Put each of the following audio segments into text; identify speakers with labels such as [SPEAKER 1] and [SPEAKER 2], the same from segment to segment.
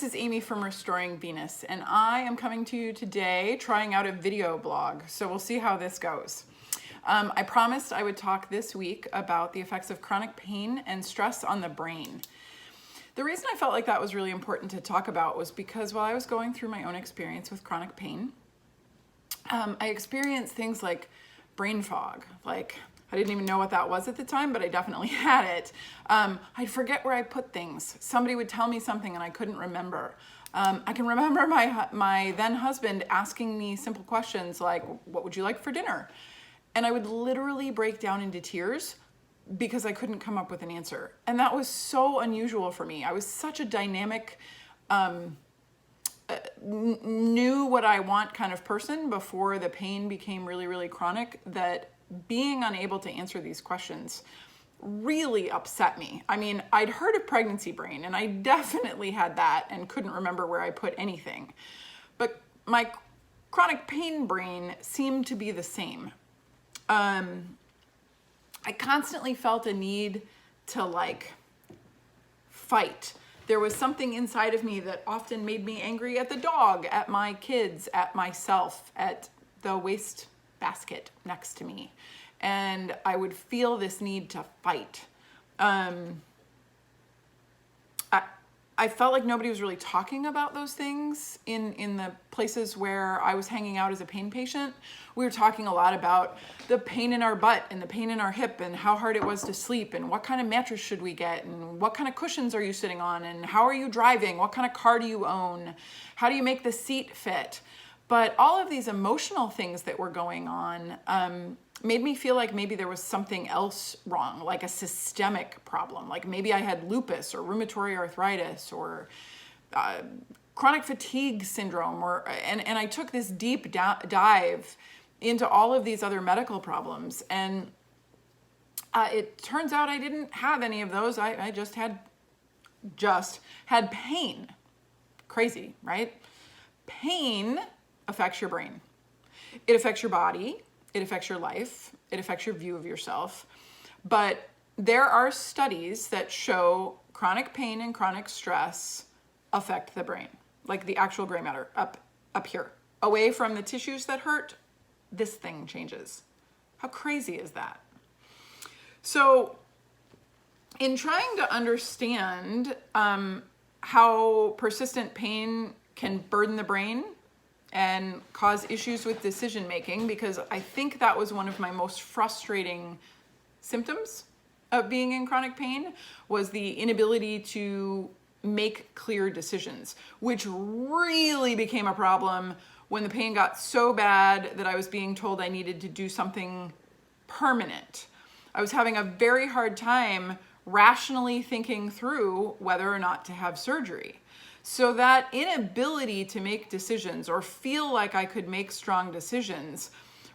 [SPEAKER 1] this is Amy from Restoring Venus, and I am coming to you today trying out a video blog, so we'll see how this goes. I promised I would talk this week about the effects of chronic pain and stress on the brain. The reason I felt like that was really important to talk about was because while I was going through my own experience with chronic pain, I experienced things like brain fog. Like, I didn't even know what that was at the time, but I definitely had it. I'd forget where I put things. Somebody would tell me something and I couldn't remember. I can remember my then husband asking me simple questions like, what would you like for dinner? And I would literally break down into tears because I couldn't come up with an answer. And that was so unusual for me. I was such a dynamic, knew what I want kind of person before the pain became really, really chronic, that being unable to answer these questions really upset me. I mean, I'd heard of pregnancy brain, and I definitely had that and couldn't remember where I put anything. But my chronic pain brain seemed to be the same. I constantly felt a need to fight. There was something inside of me that often made me angry at the dog, at my kids, at myself, at the waste basket next to me. And I would feel this need to fight. I felt like nobody was really talking about those things in the places where I was hanging out as a pain patient. We were talking a lot about the pain in our butt and the pain in our hip and how hard it was to sleep and what kind of mattress should we get and what kind of cushions are you sitting on and how are you driving? What kind of car do you own? How do you make the seat fit? But all of these emotional things that were going on made me feel like maybe there was something else wrong, like a systemic problem. Like maybe I had lupus or rheumatoid arthritis or chronic fatigue syndrome. And I took this deep dive into all of these other medical problems. And it turns out I didn't have any of those. I just had pain. Crazy, right? Pain affects your brain. It affects your body. It affects your life. It affects your view of yourself. But there are studies that show chronic pain and chronic stress affect the brain, like the actual gray matter up here. Away from the tissues that hurt, this thing changes. How crazy is that? So in trying to understand how persistent pain can burden the brain and cause issues with decision making, because I think that was one of my most frustrating symptoms of being in chronic pain, was the inability to make clear decisions, which really became a problem when the pain got so bad that I was being told I needed to do something permanent. I was having a very hard time rationally thinking through whether or not to have surgery. So that inability to make decisions or feel like I could make strong decisions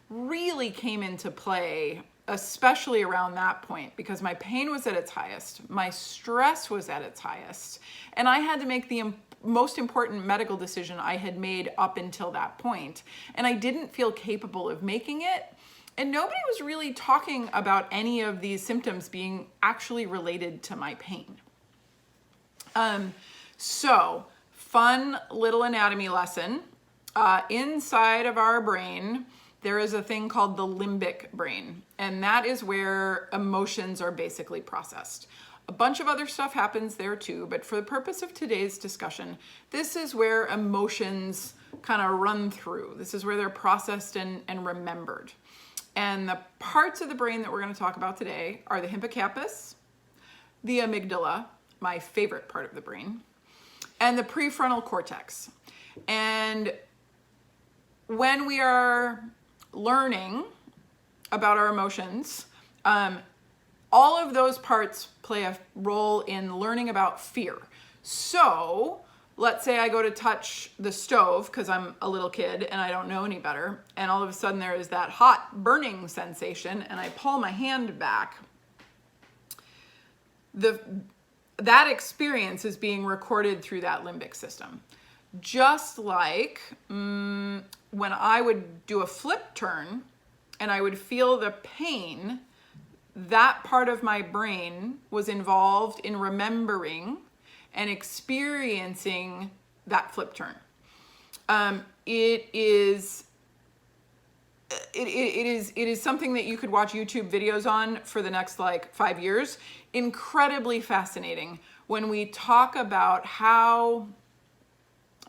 [SPEAKER 1] really came into play, especially around that point, because my pain was at its highest, my stress was at its highest, and I had to make the most important medical decision I had made up until that point. And I didn't feel capable of making it. And nobody was really talking about any of these symptoms being actually related to my pain. So, fun little anatomy lesson. Inside of our brain, there is a thing called the limbic brain, and that is where emotions are basically processed. A bunch of other stuff happens there too, but for the purpose of today's discussion, this is where emotions kind of run through. This is where they're processed and remembered. And the parts of the brain that we're going to talk about today are the hippocampus, the amygdala, my favorite part of the brain, and the prefrontal cortex. And when we are learning about our emotions, all of those parts play a role in learning about fear. So let's say I go to touch the stove because I'm a little kid and I don't know any better, and all of a sudden there is that hot burning sensation, and I pull my hand back. That experience is being recorded through that limbic system. Just like when I would do a flip turn and I would feel the pain, that part of my brain was involved in remembering and experiencing that flip turn. It is something that you could watch YouTube videos on for the next 5 years. Incredibly fascinating when we talk about how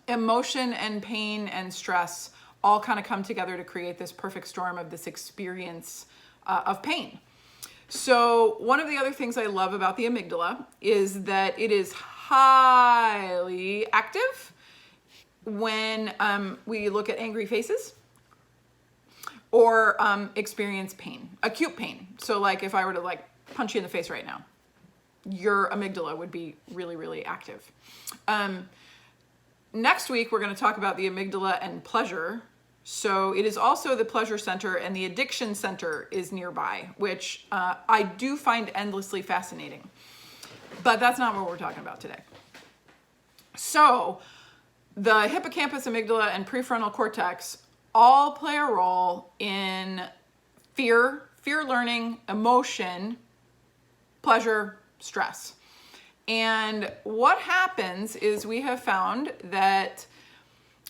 [SPEAKER 1] emotion and pain and stress all kind of come together to create this perfect storm of this experience of pain. So one of the other things I love about the amygdala is that it is highly active when we look at angry faces or experience pain, acute pain. So if I were to punch you in the face right now, your amygdala would be really, really active. Next week, we're going to talk about the amygdala and pleasure. So it is also the pleasure center, and the addiction center is nearby, which I do find endlessly fascinating. But that's not what we're talking about today. So the hippocampus, amygdala, and prefrontal cortex all play a role in fear learning, emotion, pleasure, stress. And what happens is we have found that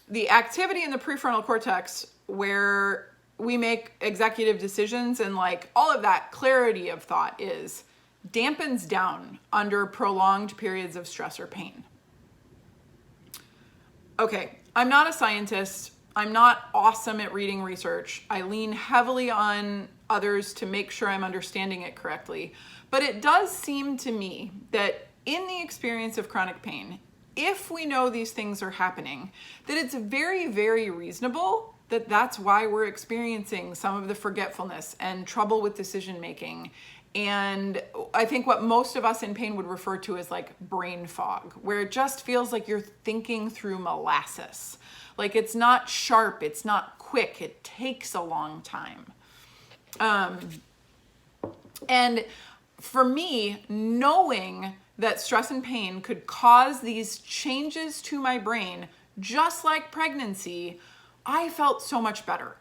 [SPEAKER 1] the activity in the prefrontal cortex, where we make executive decisions and all of that clarity of thought dampens down under prolonged periods of stress or pain. Okay, I'm not a scientist. I'm not awesome at reading research. I lean heavily on others to make sure I'm understanding it correctly. But it does seem to me that in the experience of chronic pain, if we know these things are happening, that it's very, very reasonable that that's why we're experiencing some of the forgetfulness and trouble with decision making. And I think what most of us in pain would refer to as brain fog, where it just feels like you're thinking through molasses. It's not sharp, it's not quick, it takes a long time. And for me, knowing that stress and pain could cause these changes to my brain, just like pregnancy, I felt so much better.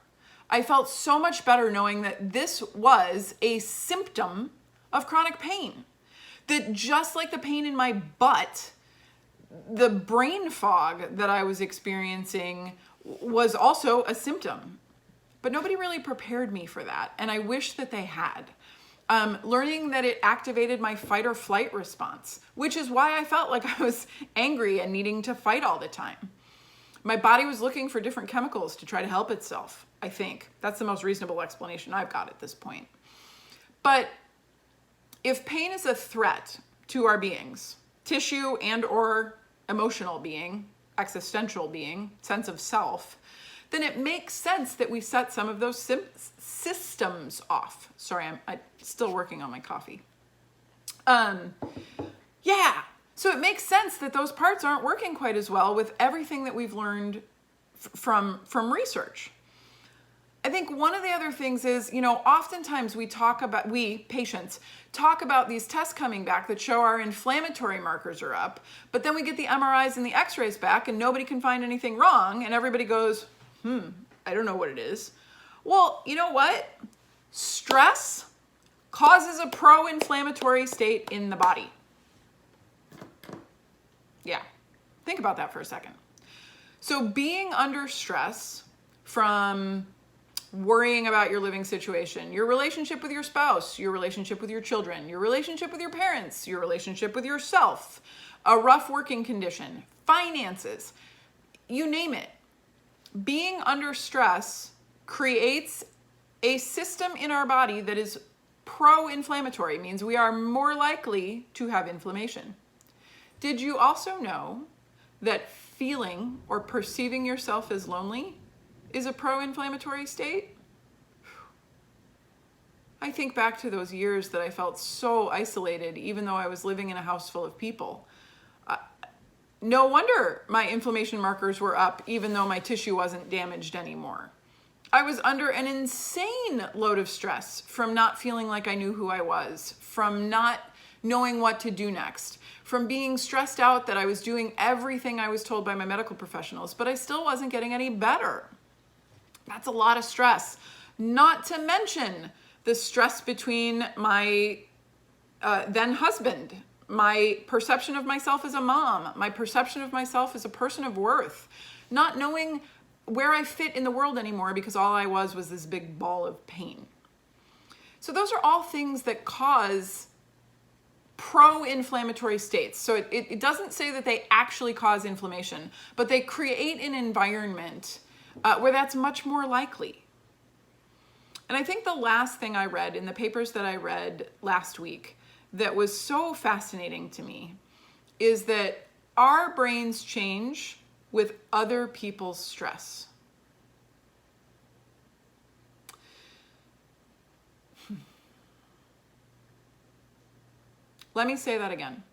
[SPEAKER 1] I felt so much better knowing that this was a symptom of chronic pain. That just like the pain in my butt, the brain fog that I was experiencing was also a symptom. But nobody really prepared me for that, and I wish that they had. Learning that it activated my fight or flight response, which is why I felt like I was angry and needing to fight all the time. My body was looking for different chemicals to try to help itself, I think. That's the most reasonable explanation I've got at this point. But if pain is a threat to our beings, tissue and or emotional being, existential being, sense of self, then it makes sense that we set some of those systems off. Sorry, I'm still working on my coffee. So it makes sense that those parts aren't working quite as well with everything that we've learned from research. I think one of the other things is, oftentimes we patients talk about these tests coming back that show our inflammatory markers are up, but then we get the MRIs and the x-rays back and nobody can find anything wrong, and everybody goes, I don't know what it is. Well, you know what? Stress causes a pro-inflammatory state in the body. Yeah, think about that for a second. So being under stress from worrying about your living situation, your relationship with your spouse, your relationship with your children, your relationship with your parents, your relationship with yourself, a rough working condition, finances, you name it. Being under stress creates a system in our body that is pro-inflammatory, means we are more likely to have inflammation. Did you also know that feeling or perceiving yourself as lonely is a pro-inflammatory state? I think back to those years that I felt so isolated, even though I was living in a house full of people. No wonder my inflammation markers were up, even though my tissue wasn't damaged anymore. I was under an insane load of stress from not feeling like I knew who I was, from not knowing what to do next, from being stressed out that I was doing everything I was told by my medical professionals, but I still wasn't getting any better. That's a lot of stress. Not to mention the stress between my then husband, my perception of myself as a mom, my perception of myself as a person of worth, not knowing where I fit in the world anymore because all I was this big ball of pain. So those are all things that cause pro-inflammatory states. So it doesn't say that they actually cause inflammation, but they create an environment where that's much more likely. And I think the last thing I read in the papers that I read last week that was so fascinating to me is that our brains change with other people's stress. Let me say that again.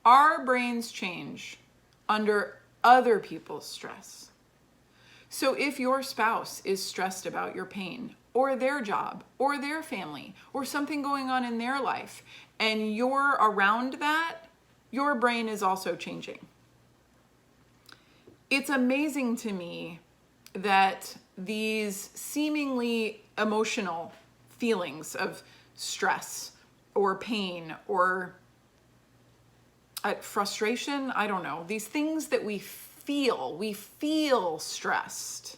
[SPEAKER 1] Our brains change under other people's stress. So if your spouse is stressed about your pain or their job or their family or something going on in their life and you're around that, your brain is also changing. It's amazing to me that these seemingly emotional feelings of stress or pain or frustration, I don't know, these things that we feel stressed.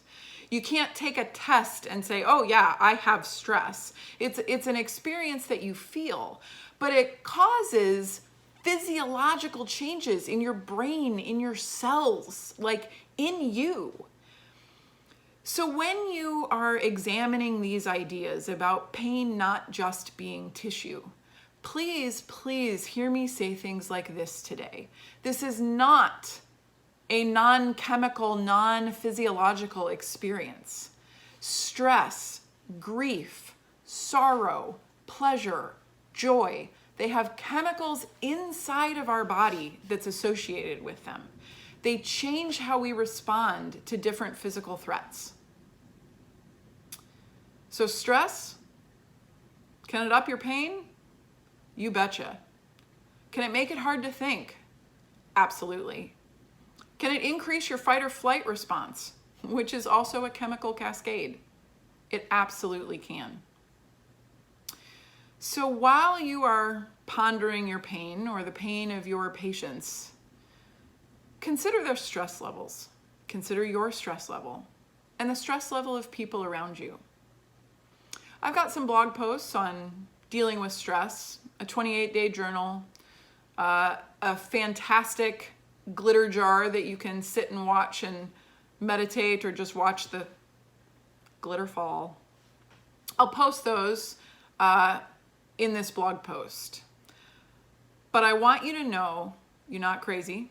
[SPEAKER 1] You can't take a test and say, oh yeah, I have stress. It's an experience that you feel, but it causes physiological changes in your brain, in your cells, like in you. So when you are examining these ideas about pain not just being tissue, please, please hear me say things like this today. This is not a non-chemical, non-physiological experience. Stress, grief, sorrow, pleasure, joy, they have chemicals inside of our body that's associated with them. They change how we respond to different physical threats. So stress, can it up your pain? You betcha. Can it make it hard to think? Absolutely. Can it increase your fight or flight response, which is also a chemical cascade? It absolutely can. So while you are pondering your pain or the pain of your patients, consider their stress levels. Consider your stress level and the stress level of people around you. I've got some blog posts on dealing with stress, a 28-day journal, a fantastic glitter jar that you can sit and watch and meditate or just watch the glitter fall. I'll post those in this blog post. But I want you to know you're not crazy.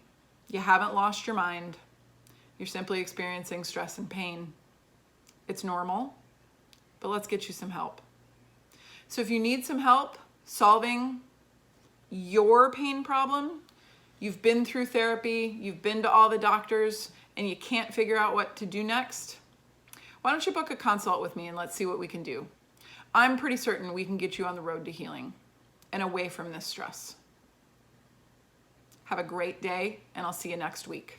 [SPEAKER 1] You haven't lost your mind. You're simply experiencing stress and pain. It's normal, but let's get you some help. So if you need some help solving your pain problem, you've been through therapy, you've been to all the doctors, and you can't figure out what to do next, why don't you book a consult with me and let's see what we can do. I'm pretty certain we can get you on the road to healing and away from this stress. Have a great day, and I'll see you next week.